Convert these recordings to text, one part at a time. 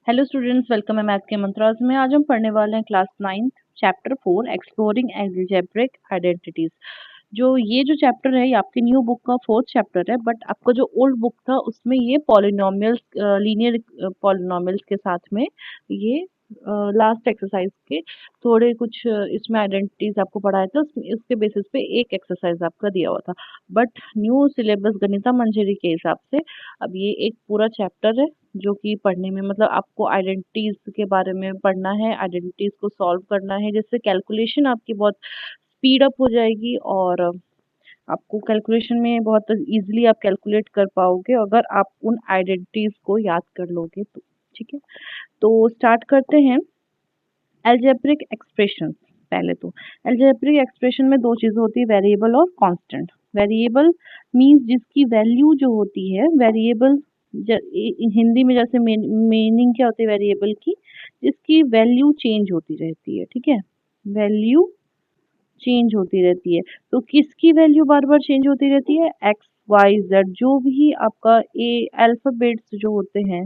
Hello students, welcome है math के मंत्रास में। आज हम पढ़ने वाले हैं class 9 chapter 4 exploring algebraic identities. जो ये जो चैप्टर है ये आपकी न्यू बुक का फोर्थ चैप्टर है, बट आपका जो ओल्ड बुक था उसमें ये पॉलिनोमियल्स, लीनियर पॉलिनोमियल्स के साथ में ये लास्ट एक्सरसाइज के थोड़े कुछ इसमें आइडेंटिटीज आपको पढ़ाए थे। इसके बेसिस पे एक एक्सरसाइज आपका दिया हुआ था, बट न्यू सिलेबस गणिता मंजरी के हिसाब से अब ये एक पूरा चैप्टर है जो कि पढ़ने में मतलब आपको आइडेंटिटीज के बारे में पढ़ना है, आइडेंटिटीज को सॉल्व करना है, जिससे कैलकुलेशन आपकी बहुत स्पीड अप हो जाएगी और आपको कैलकुलेशन में बहुत इजीली आप कैलकुलेट कर पाओगे अगर आप उन आइडेंटिटीज को याद कर लोगे तो। ठीक है, तो स्टार्ट करते हैं। Algebraic expression. पहले तो अलजेब्रिक एक्सप्रेशन में दो चीजें होती है, वेरिएबल और कांस्टेंट। वेरिएबल मींस जिसकी वैल्यू जो होती है, वेरिएबल हिंदी में जैसे मीनिंग क्या होती है वेरिएबल की, जिसकी वैल्यू चेंज होती रहती है। ठीक है, वैल्यू चेंज होती रहती है। तो किसकी वैल्यू बार बार चेंज होती रहती है? एक्स वाई जेड, जो भी आपका ए अल्फाबेट्स जो होते हैं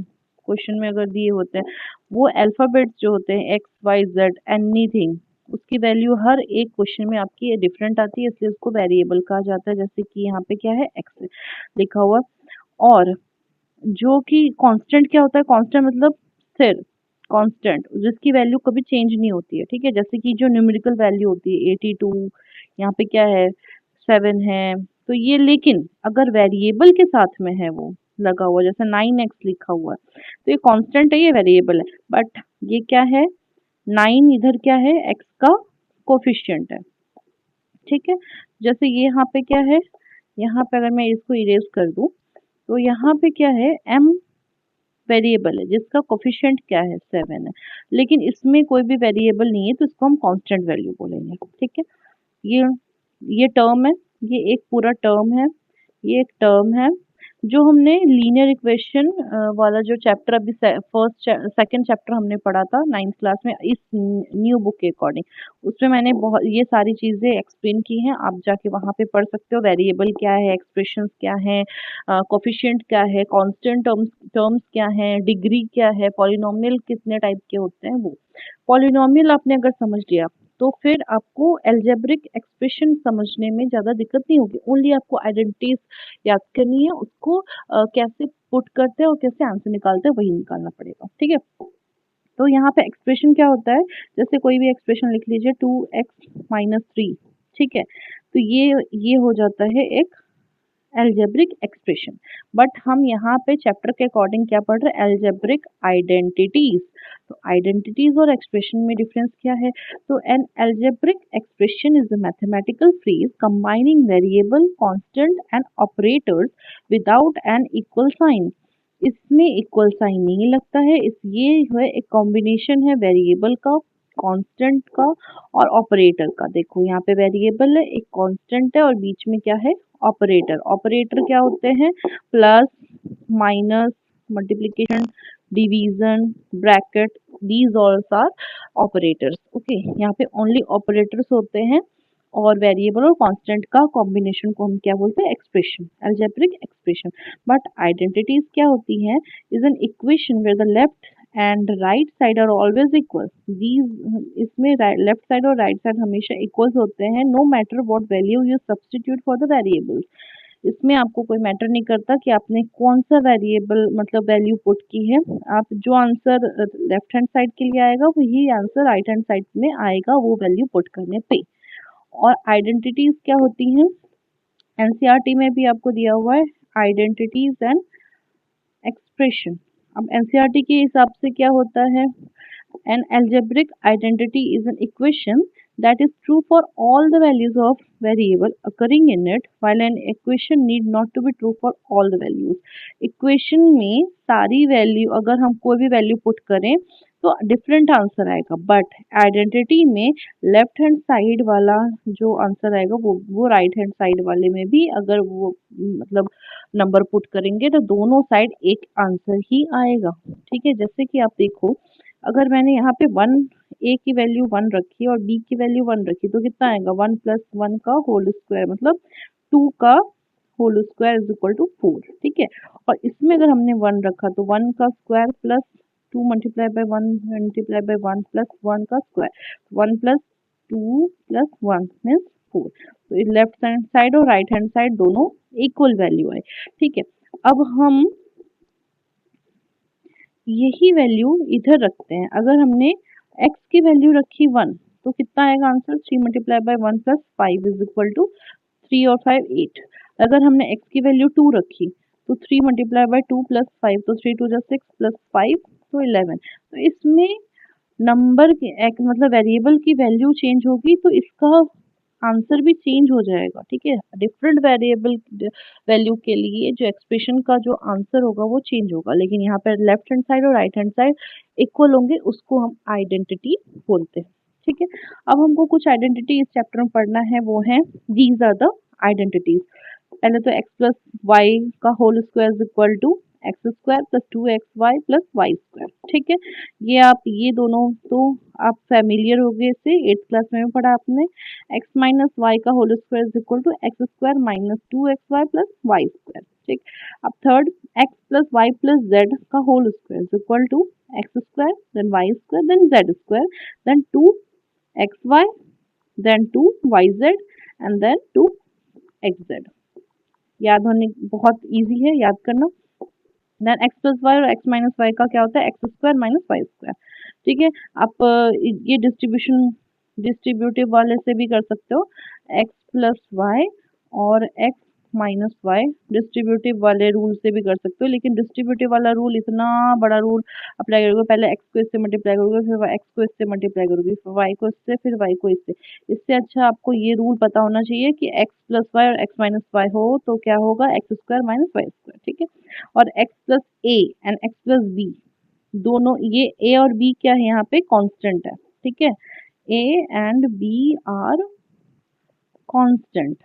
क्वेश्चन में अगर दिए होते हैं, वो अल्फाबेट्स जो होते हैं एक्स वाई जेड एनीथिंग, उसकी वैल्यू हर एक क्वेश्चन में आपकी डिफरेंट आती है, इसलिए उसको वेरिएबल कहा जाता है। जैसे कि यहाँ पे क्या है, एक्स लिखा हुआ। और जो कि कांस्टेंट क्या होता है? कांस्टेंट मतलब स्थिर, कांस्टेंट जिसकी वैल्यू कभी चेंज नहीं होती है। ठीक है, जैसे कि जो न्यूमेरिकल वैल्यू होती है 82, यहाँ पे क्या है 7 है, तो ये लेकिन अगर वेरिएबल के साथ में है वो लगा हुआ, जैसे 9x लिखा हुआ है, तो ये कांस्टेंट है, ये वेरिएबल है। बट ये क्या है, 9 इधर क्या है, x का कोफिशिएंट है। ठीक है, जैसे ये यहाँ पे क्या है, यहाँ पे अगर मैं इसको इरेज कर दूं तो यहाँ पे क्या है, m वेरिएबल है जिसका कोफिशिएंट क्या है 7 है, लेकिन इसमें कोई भी वेरिएबल नहीं है तो इसको हम कांस्टेंट वैल्यू बोलेंगे। ठीक है, ये ये टर्म है, ये एक पूरा टर्म है, ये एक टर्म है। जो हमने लीनियर इक्वेशन वाला जो चैप्टर अभी फर्स्ट सेकंड चैप्टर हमने पढ़ा था 9th क्लास में इस न्यू बुक के अकॉर्डिंग, उसमें मैंने बहुत ये सारी चीजें एक्सप्लेन की हैं, आप जाके वहां पे पढ़ सकते हो। वेरिएबल क्या है, एक्सप्रेशंस क्या है, कोफिशिएंट क्या है, कांस्टेंट टर्म्स क्या है, डिग्री क्या है, पॉलिनोमियल कितने टाइप के होते हैं वो। पॉलिनोमियल आपने अगर समझ लिया तो फिर आपको अलजेब्रिक एक्सप्रेशन समझने में ज़्यादा दिक्कत नहीं होगी। ओनली आपको आइडेंटिटीज याद करनी है, उसको कैसे पुट करते हैं और कैसे आंसर निकालते हैं वही निकालना पड़ेगा। ठीक है, तो यहाँ पे एक्सप्रेशन क्या होता है, जैसे कोई भी एक्सप्रेशन लिख लीजिए 2x-3। ठीक है, तो ये हो जाता है एक अलजेब्रिक एक्सप्रेशन। बट हम यहाँ पे चैप्टर के अकॉर्डिंग क्या पढ़ रहे हैं, अलजेब्रिक आइडेंटिटीज। तो आइडेंटिटीज और एक्सप्रेशन में डिफरेंस क्या है? तो an algebraic expression is a mathematical phrase combining variable, constant and operators without an equal sign. इसमें इक्वल साइन नहीं लगता है, इस ये है एक कॉम्बिनेशन है वेरिएबल का, कांस्टेंट का और ऑपरेटर का। देखो यहाँ पे वेरिएबल है, एक कांस्टेंट है और बीच में क्या है, ऑपरेटर। ऑपरेटर क्या होते हैं? Plus, minus, multiplication, division, bracket, these all are operators. Okay, यहाँ पे ओनली ऑपरेटर्स होते हैं और वेरिएबल और कांस्टेंट का कॉम्बिनेशन को हम क्या बोलते हैं, expression, algebraic expression. But identities क्या होती हैं? Is an equation where the left and right side are always equal. These, इसमें लेफ्ट साइड और राइट साइड हमेशा इक्वल होते हैं, no matter what value you substitute for the variables. इसमें आपको कोई मैटर नहीं करता कि आपने कौन सा वेरिएबल मतलब वैल्यू पुट की है, आप जो आंसर लेफ्ट हैंड साइड के लिए आएगा वही आंसर राइट हैंड साइड में आएगा वो वैल्यू पुट करने पे। और आइडेंटिटीज क्या होती हैं? एनसीईआरटी में भी आपको दिया हुआ है आइडेंटिटीज एंड एक्सप्रेशन। अब एनसीईआरटी के हिसाब से क्या होता है, an algebraic identity is an equation that is true for all the values of variable occurring in it, while an equation need not to be true for all the values. Equation में सारी value अगर हम कोई भी value put करें तो different answer आएगा, but identity में लेफ्ट हैंड साइड वाला जो आंसर आएगा वो राइट हैंड साइड वाले में भी अगर वो मतलब नंबर पुट करेंगे तो दोनों साइड एक आंसर ही आएगा। ठीक है, जैसे कि आप देखो, अगर मैंने यहाँ पे ए की वैल्यू 1 रखी और बी की वैल्यू 1 रखी तो कितना आएगा, 1+1 का होल स्क्वायर मतलब 2 का whole square is equal to 4। ठीक है, और इसमें अगर हमने 1 रखा तो 1 का square plus 2 multiply by 1 multiply by 1 plus 1 का स्क्वायर, 1 प्लस 2 प्लस 1 मीन्स 4। तो लेफ्ट हैंड साइड और राइट हैंड साइड दोनों इक्वल वैल्यू है, ठीक है। अब हम यही वैल्यू इधर रखते हैं। अगर हमने x की वैल्यू रखी 1 तो कितना आएगा answer, 3 multiply by 1 plus 5 is equal to 3 और 5 8। अगर हमने x की वैल्यू 2 रखी तो 3 मल्टीप्लाई बाय 2 प्लस 5, तो 3 2 जा 6 प्लस 5 तो 11। तो इसमें नंबर की मतलब वेरिएबल की वैल्यू चेंज होगी तो इसका आंसर भी चेंज हो जाएगा, ठीक है। डिफरेंट वेरिएबल वैल्यू के लिए जो एक्सप्रेशन का जो आंसर होगा वो चेंज होगा, लेकिन यहाँ पर लेफ्ट हैंड साइड और राइट हैंड साइड इक्वल होंगे, उसको हम आइडेंटिटी बोलते हैं, ठीक है। अब हमको कुछ आइडेंटिटी इस चैप्टर में पढ़ना है, वो है दीज आर द आइडेंटिटीज। पहले तो x प्लस वाई का whole square is equal to x square plus 2xy plus y square, ठीक है। ये आप ये दोनों तो आप फैमिलियर हो गए, से 8th क्लास में पढ़ा आपने। x माइनस वाई का whole square is equal to x square minus 2xy plus y square, ठीक। अब third, x plus y plus z का whole square is equal to x square then y square then z square then 2xy then 2yz and then 2xz। याद होने बहुत easy है याद करना। Then x plus y और x minus y का क्या होता है, x square minus y square, ठीक है। आप ये डिस्ट्रीब्यूटिव वाले से भी कर सकते हो, एक्स प्लस वाई और एक्स माइनस वाई डिस्ट्रीब्यूटिव वाले रूल से भी कर सकते हो, लेकिन डिस्ट्रीब्यूटिव वाला रूल इतना बड़ा रूल अप्लाई करोगे, पहले एक्स को इससे मल्टीप्लाई करोगे, फिर एक्स को इससे मल्टीप्लाई करोगे, फिर वाई को इससे, फिर वाई को इससे। इससे अच्छा आपको ये रूल पता होना चाहिए कि एक्स प्लस वाई और एक्स माइनस वाई हो तो क्या होगा, x square minus y square, ठीक है। और x plus a and x plus b, दोनों ये a और b क्या है यहाँ पे कांस्टेंट है, ठीक है। a and b are constant,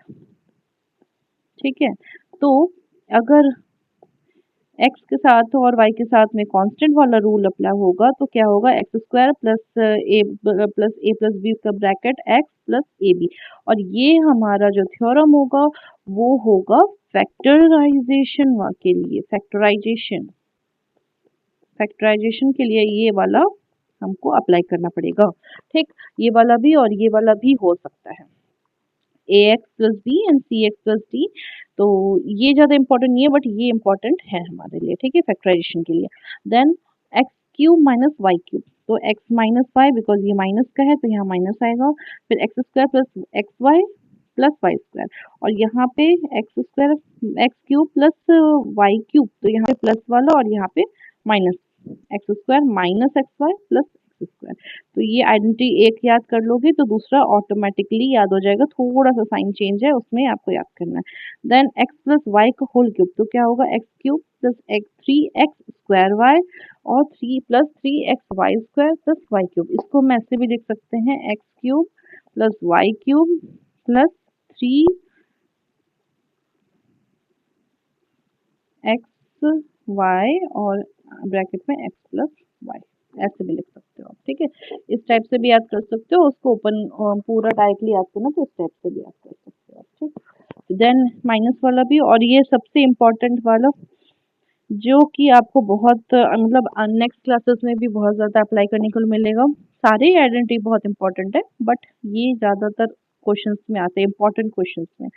ठीक है। तो अगर x के साथ और y के साथ में कांस्टेंट वाला रूल अप्लाई होगा तो क्या होगा, x square plus a plus B का bracket x plus a b. और ये हमारा जो थ्योरम होगा वो होगा फैक्टराइजेशन के लिए, फैक्टराइजेशन के लिए ये वाला हमको अप्लाई करना पड़ेगा, ठीक। ये वाला भी और ये वाला भी हो सकता है, ax plus b and c x plus d. तो ये ज़्यादा इंपॉर्टेंट नहीं है बट ये इंपॉर्टेंट है हमारे लिए, ठीक है, फैक्टराइजेशन के लिए। Then x cube minus y cube, तो एक्स माइनस वाई बिकॉज ये माइनस का है तो यहाँ माइनस आएगा, फिर x square plus x y plus y square, और यहाँ पे x square x cube plus y cube, तो यहाँ पे प्लस वाला और यहाँ पे minus, x square minus x y plus x square. तो ये आइडेंटिटी एक याद कर लोगे तो दूसरा ऑटोमेटिकली याद हो जाएगा, थोड़ा सा साइन चेंज है उसमें आपको याद करना है। देन एक्स प्लस वाई का होल क्यूब, तो क्या होगा, x cube plus x 3x square y और 3 plus 3x y square plus y cube. इसको हम ऐसे भी लिख सकते हैं, x cube plus y cube plus 3x y और ब्रैकेट में x प्लस वाई, ऐसे भी लिख सकते हो आप, ठीक है। इस टाइप से भी याद कर सकते हो, उसको ओपन पूरा डायरेक्टली याद करना तो इस टाइप से भी याद कर सकते हो, ठीक। देन माइनस वाला भी, और ये सबसे इम्पोर्टेंट वाला जो कि आपको बहुत मतलब नेक्स्ट क्लासेस में भी बहुत ज़्यादा अप्लाई करने को मिलेगा। सारे आइडेंटिटी बहुत इंपॉर्टेंट है बट ये ज़्यादातर क्वेश्चंस में आते हैं, इंपॉर्टेंट क्वेश्चंस में।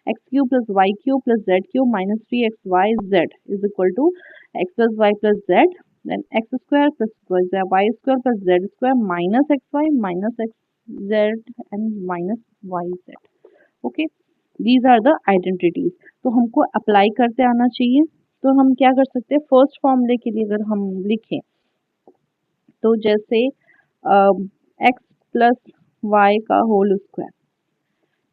X cube plus y cube plus z cube minus 3xy z is equal to x plus y plus z, then x square plus y square plus z square minus x y minus x z and minus y z, okay. These are the identities. तो हमको apply करते आना चाहिए। तो हम क्या कर सकते हैं, फर्स्ट फॉर्मूले के लिए अगर हम लिखें तो जैसे एक्स प्लस वाई का whole square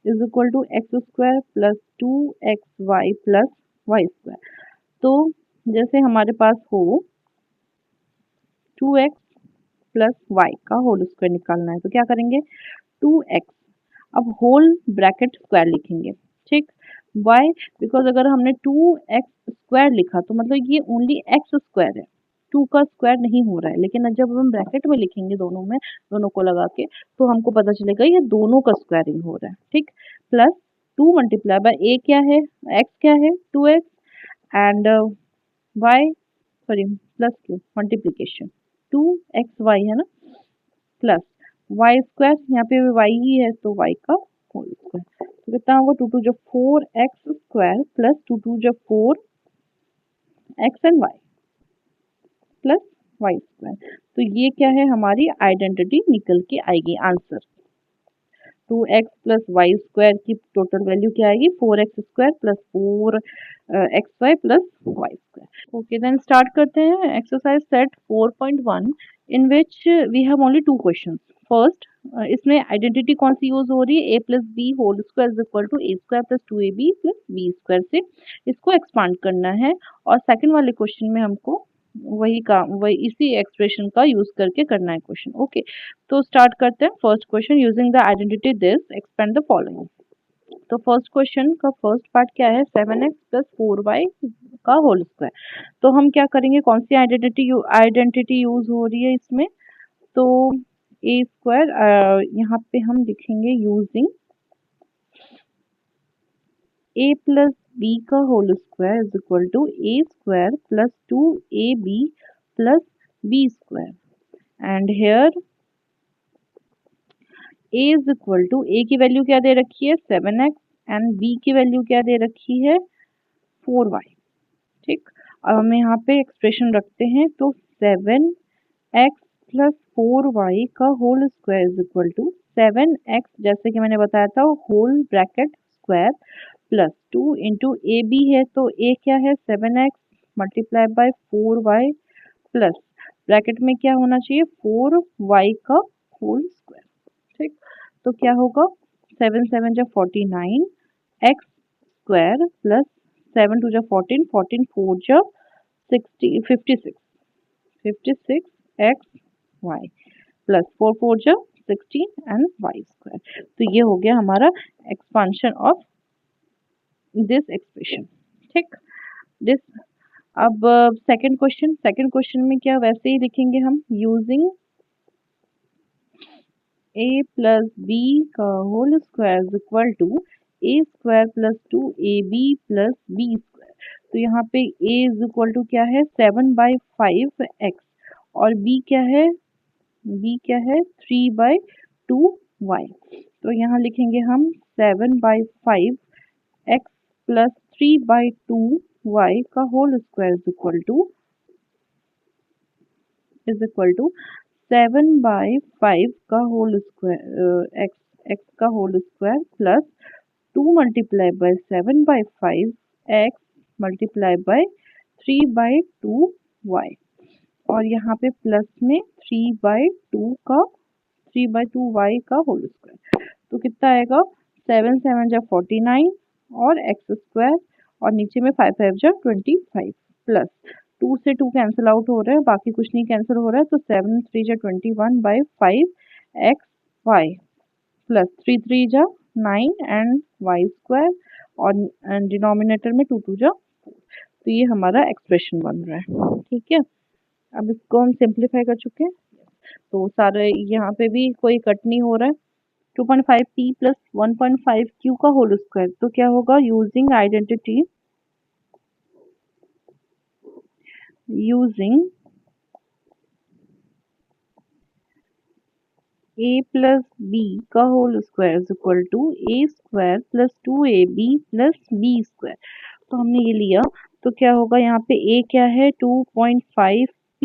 is equal to x square plus 2xy plus y square. तो जैसे हमारे पास हो 2x प्लस वाई का होल स्क्वायर निकालना है तो क्या करेंगे, 2x, अब होल ब्रैकेट स्क्वायर लिखेंगे, ठीक। वाई बिकॉज अगर हमने 2x स्क्वायर लिखा तो मतलब ये ओनली x स्क्वायर है, 2 का स्क्वायर नहीं हो रहा है, लेकिन जब हम ब्रैकेट में लिखेंगे दोनों में, दोनों को लगा के, तो हमको पता चलेगा ये दोनों का स्क्वायरिंग हो रहा है, ठीक। प्लस 2 मल्टीप्लाई बाय a क्या है, x क्या है 2x and y, sorry plus Q multiplication, 2xy है ना, प्लस वाई स्क्वायर, यहाँ पे वाई ही है तो वाई का होल स्क्वायर, तो कितना होगा 2 2 जो 4x स्क्वायर प्लस 2 2 जो 4x and y plus y square. तो ये क्या है, हमारी आइडेंटिटी निकल के आएगी answer. 2x plus y square की टोटल वैल्यू क्या आएगी, 4x square plus 4xy plus y square. Okay then start करते हैं exercise set 4.1 in which we have only 2 questions. First, इसमें आइडेंटिटी कौन सी यूज हो रही है, a plus b whole square is equal to a square plus 2ab plus b square से इसको एक्सपांड करना है। और सेकंड वाले क्वेश्चन में हमको वही इसी एक्सप्रेशन का यूज करके करना है क्वेश्चन। ओके तो स्टार्ट करते हैं first question, using the identity this expand the following. तो फर्स्ट क्वेश्चन का फर्स्ट पार्ट क्या है, 7x प्लस 4y का होल स्क्वायर। तो हम क्या करेंगे, कौन सी आइडेंटिटी यूज हो रही है इसमें, तो ए स्क्वायर, यहाँ पे हम लिखेंगे यूजिंग ए प्लस बी का whole square is equal to A square plus 2ab plus B square and here a is equal to, a की वैल्यू क्या दे रखी है 7x एंड b की वैल्यू क्या दे रखी है 4y। ठीक, अब हम यहाँ पे एक्सप्रेशन रखते हैं तो 7x प्लस 4y का whole square is equal to 7x, जैसे कि मैंने बताया था whole bracket square plus 2 into a b है तो a क्या है 7x multiply by 4y plus bracket में क्या होना चाहिए 4y का होल स्क्वायर। ठीक, तो क्या होगा 7 7 जा 49 x स्क्वायर प्लस 7 2 जा 14 14 4 जा 60 56 56 x y प्लस 4 4 जा 16 एंड y स्क्वायर। तो ये हो गया हमारा एक्सपांशन ऑफ दिस एक्सप्रेशन। ठीक, दिस अब सेकंड क्वेश्चन में क्या वैसे ही लिखेंगे हम, यूजिंग a प्लस बी का whole square is equal to A square plus 2ab plus B square. तो यहाँ पे a इज इक्वल टू क्या है 7/5x और b क्या है 3/2y। तो यहाँ लिखेंगे हम 7/5x प्लस 3/2y का whole square is equal to 7/5 का होल स्क्वायर x का whole square plus 2 multiply by 7/5 x multiply by 3/2y और यहाँ पे प्लस में 3/2y का होल स्क्वायर। तो कितना आएगा 7 7 जा 49 और x स्क्वायर और नीचे में 5 5 जा 25 प्लस 2 से 2 कैंसिल आउट हो रहा है, बाकी कुछ नहीं कैंसिल हो रहा है, तो 7 3 जा 21 बाय 5 एक्स वाई प्लस 3 3 जा 9 एंड वाई स्क्वायर और डिनोमिनेटर में 2 2 जा 4। तो ये हमारा एक्सप्रेशन बन रहा है। ठीक है, अब इसको हम सिंप्लीफाई कर चुके हैं तो सारे यहाँ पे भी कोई कट नहीं हो रहा है। 2.5 p प्लस 1.5 q का होल स्क्वायर, तो क्या होगा using identity using a plus b का whole square is equal to a square plus 2ab plus b square. तो हमने ये लिया तो क्या होगा यहाँ पे a क्या है 2.5 p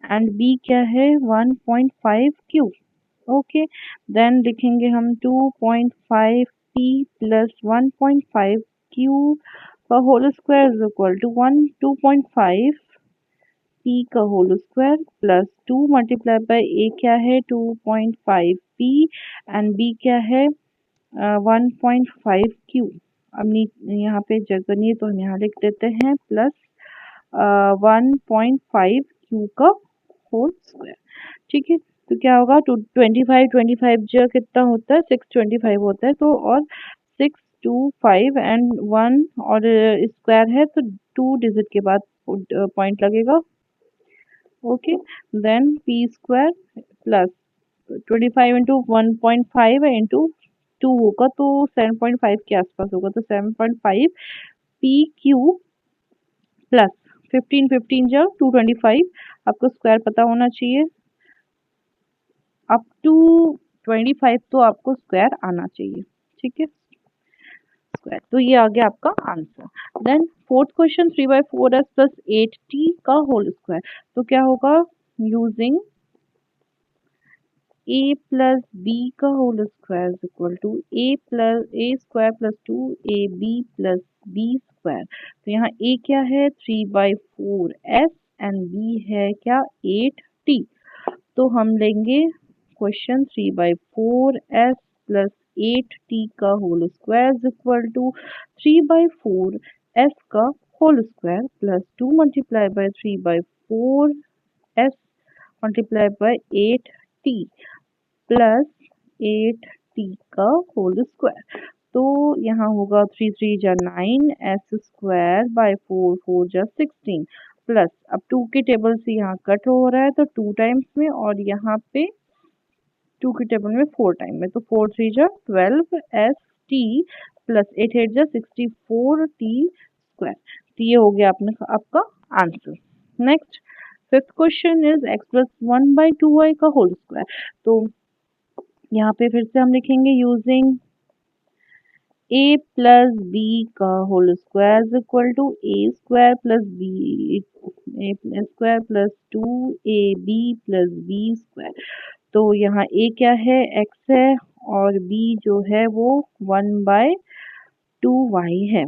एंड b क्या है 1.5 q। ओके देन लिखेंगे हम 2.5 p प्लस 1.5 q का whole square is equal to 2.5 p का whole square plus 2 multiply by a क्या है 2.5 p एंड b क्या है 1.5 q। अब यहाँ पे जगह नहीं है तो हम यहाँ लिख देते हैं प्लस 1.5 q का होल स्क्वायर। ठीक है, तो क्या होगा 25 जो कितना होता है 625 होता है, तो और 625 एंड 1 और स्क्वायर है तो 2 डिजिट के बाद पॉइंट लगेगा। Okay then p square plus 25 into 1.5 into 2 होगा तो 7.5 के आसपास होगा, तो 7.5 पी क्यू प्लस 15 15 जा 225, आपको स्क्वायर पता होना चाहिए। अप टू 25 तो आपको स्क्वायर आना चाहिए, ठीक है। स्क्वायर, तो ये आ गया आपका answer. Then fourth question, 3/4s plus 8t का होल स्क्वायर। तो क्या होगा, यूजिंग a प्लस बी का whole square is equal to a square plus 2ab plus B square. तो यहाँ a क्या है 3/4s एंड b है क्या 8t। तो हम लेंगे क्वेश्चन 3/4s प्लस 8t का whole square is equal to 3/4s का whole square plus 2 multiply by 3/4s multiply by 8t plus 8t का होल स्क्वायर। तो यहाँ होगा 3 3 जा 9 s स्क्वायर बाय 4 4 जा 16 प्लस, अब 2 के टेबल से यहाँ कट हो रहा है तो 2 टाइम्स में, और यहाँ पे 2 के टेबल में 4 टाइम में, तो 4 3 जा 12 s t प्लस 8 8 जा 64 t स्क्वायर। तो ये हो गया आपका answer. Next fifth question is x plus 1/2y का होल स्क्वायर। तो यहाँ पे फिर से हम लिखेंगे यूजिंग a प्लस b का whole square is equal to a square plus b square plus 2ab plus b square. तो यहाँ a क्या है x है और b जो है वो 1/2y है।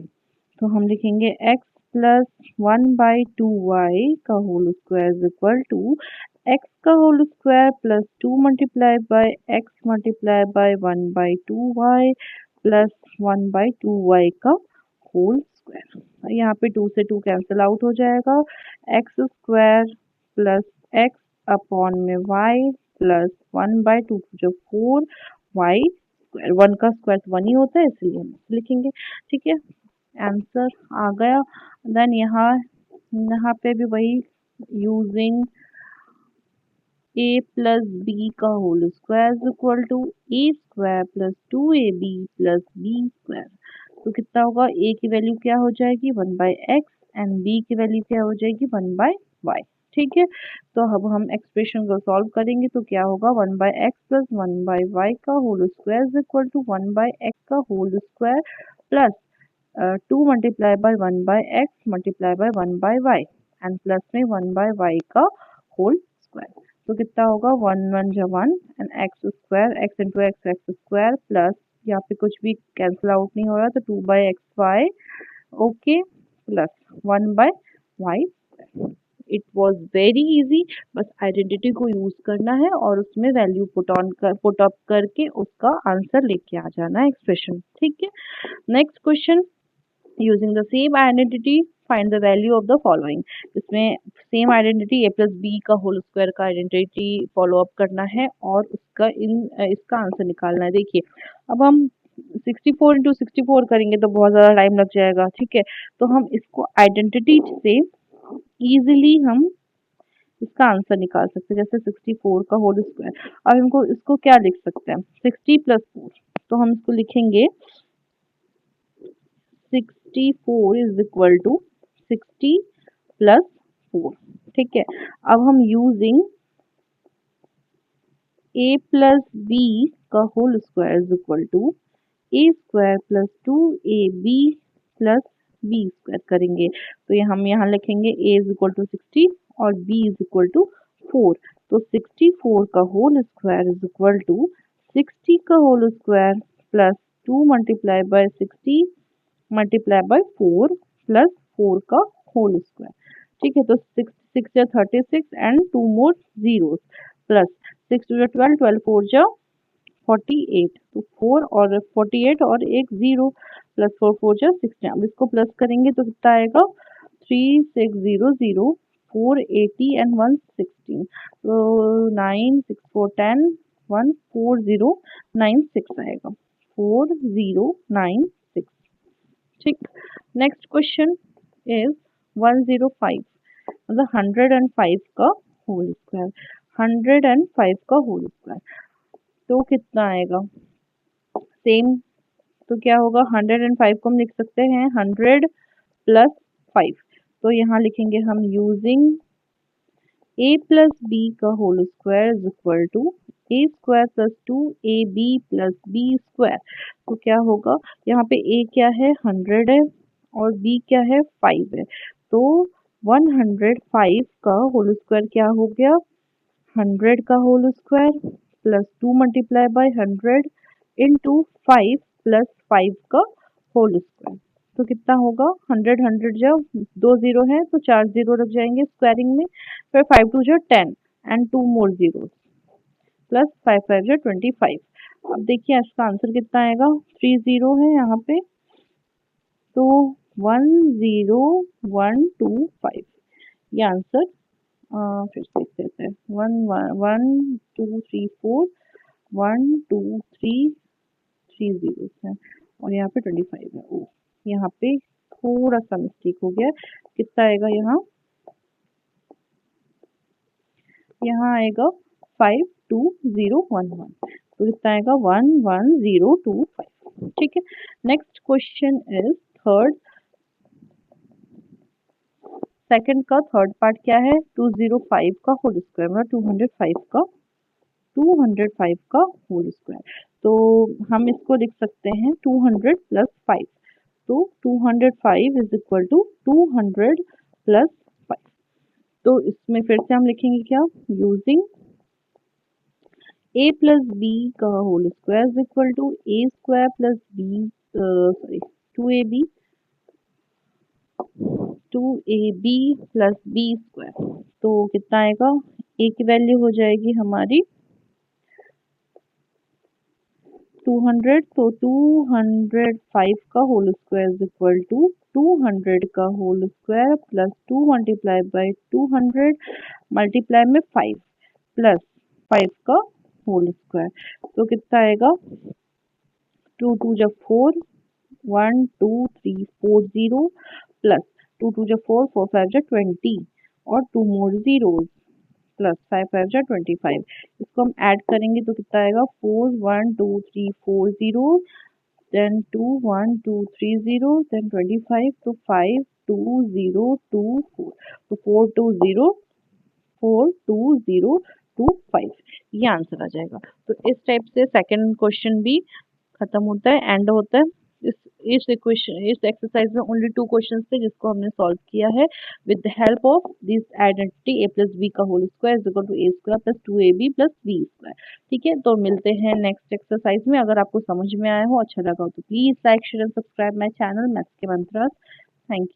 तो हम लिखेंगे x प्लस 1/2y का whole square is equal to x का whole square plus 2 multiply by x multiply by 1/2y plus 1/2y का होल स्क्वायर। यहाँ पे 2 से 2 कैंसिल आउट हो जाएगा, x square plus x upon में y प्लस 1/2 जो 4y स्क्वायर, 1 का स्क्वायर 1 ही होता है इसलिए हम लिखेंगे, ठीक है। आंसर आ गया। देन यहाँ पे भी वही यूजिंग a प्लस b का whole square is equal to a square plus 2ab plus b square. तो कितना होगा, a की वैल्यू क्या हो जाएगी 1/x एंड b की वैल्यू क्या हो जाएगी 1/y, ठीक है। तो अब हम एक्सप्रेशन को सॉल्व करेंगे तो क्या होगा 1/x प्लस 1/y का whole square is equal to 1/x का whole square plus 2 multiply by 1/x multiply by 1/y and plus में 1/y का होल स्क्वायर। तो कितना होगा 1 1 जा 1 and x square x into x x square plus, यहाँ पे कुछ भी कैंसिल आउट नहीं हो रहा तो 2/xy okay plus 1/y। It was very easy, बस आइडेंटिटी को यूज करना है और उसमें वैल्यू पुट अप करके उसका आंसर लेके आ जाना है एक्सप्रेशन, ठीक है। Next question, using the same identity find the value of the following. इसमें same identity a plus B का होल स्क्वायर का आइडेंटिटी फॉलो अप करना है और इसका आंसर निकालना है। देखिए अब हम 64 इंटू 64 करेंगे तो बहुत ज़्यादा टाइम लग जाएगा, ठीक है। तो हम इसको आइडेंटिटी से इजीली हम इसका आंसर निकाल सकते हैं, जैसे 64 का होल स्क्वायर। अब हमको इसको क्या लिख सकते हैं 60 प्लस 4, तो हम इसको लिखेंगे 64 इज इक्वल टू 60 प्लस 4, ठीक है। अब हम यूजिंग a प्लस बी का whole square is equal to a square plus 2ab plus B square करेंगे। तो ये हम यहाँ लिखेंगे a इज इक्वल टू 60 और b इज इक्वल टू 4। तो 64 का whole square is equal to 60 का whole square plus 2 multiply by 60 multiply by 4 plus 4 का होल स्क्वायर, ठीक है। तो 6 6 जा 36 एंड 2 मोर जीरोस प्लस 6 2 जा 12 12 4 जा 48, तो 4 और 48 और एक 0 प्लस 4 4 जा 16। अब इसको प्लस करेंगे तो कितना आएगा 3600 480 एंड 116, तो 9 6 4 10 14096 आएगा 4096, ठीक। नेक्स्ट क्वेश्चन इज 105, मतलब 105 का होल स्क्वायर, 105 का होल स्क्वायर तो कितना आएगा सेम। तो क्या होगा 105 को हम लिख सकते हैं 100 प्लस 5, तो यहाँ लिखेंगे हम यूजिंग a प्लस बी का whole square is equal to A square plus two A B plus B square. तो क्या होगा, यहाँ पे a क्या है 100 है और b क्या है 5 है। तो 105 का होल स्क्वायर क्या हो गया, 100 का whole square plus 2 multiply by 100 into 5 plus 5 का होल स्क्वायर। तो कितना होगा, 100 100 जब 2 जीरो है तो 4 जीरो रख जाएंगे स्क्वायरिंग में, फिर 5 टू जो 10 एंड 2 मोर जीरो प्लस 5 5 जो 25। अब देखिए इसका आंसर कितना आएगा, 3 जीरो है यहाँ पे, तो 10125 ये आंसर फिर से लिख देते हैं, 1 1 2 3 4 1 2 3 जीरो है और यहाँ पे 25 है। ओ यहाँ पे थोड़ा सा मिस्टेक हो गया, कितना आएगा यहाँ, यहाँ आएगा 52011, तो कितना आएगा 11025। ठीक है, next question is third, second का थर्ड पार्ट क्या है, 205 का होल स्क्वायर मतलब 205 का होल स्क्वायर। तो हम इसको लिख सकते हैं 200 प्लस 5, तो 205 इज इक्वल टू 200 प्लस 5। तो इसमें फिर से हम लिखेंगे क्या, यूजिंग a प्लस बी का whole square is equal to A square plus B sorry 2ab 2ab plus B square. तो कितना आएगा, a की वैल्यू हो जाएगी हमारी 200, तो 205 का whole square is equal to 200 का whole square plus 2 multiply by 200 multiply में 5 प्लस 5 का होल स्क्वायर। तो कितना आएगा, 2 2 जब 4 1 2 3 4 0 प्लस 2 2 जब 4 4 5 जब 20 और 2 मोर जीरो प्लस 5 5 जा 25। इसको हम ऐड करेंगे तो कितना आएगा, 4 1 2 3 4 0 देन 2 1 2 3 0 देन 25, तो 5 2 0 2 4, तो 42025 ये आंसर आ जाएगा। तो इस टाइप से सेकंड क्वेश्चन भी खत्म होता है, एंड होता है। इस इक्वेशन इस एक्सरसाइज में ओनली 2 क्वेश्चंस थे जिसको हमने सॉल्व किया है with the help of this identity a plus B का whole square is equal to a square plus 2ab plus b square. ठीक है, तो मिलते हैं नेक्स्ट एक्सरसाइज में। अगर आपको समझ में आया हो, अच्छा लगा हो तो please like share and subscribe my channel maths के मंत्रास। Thank you.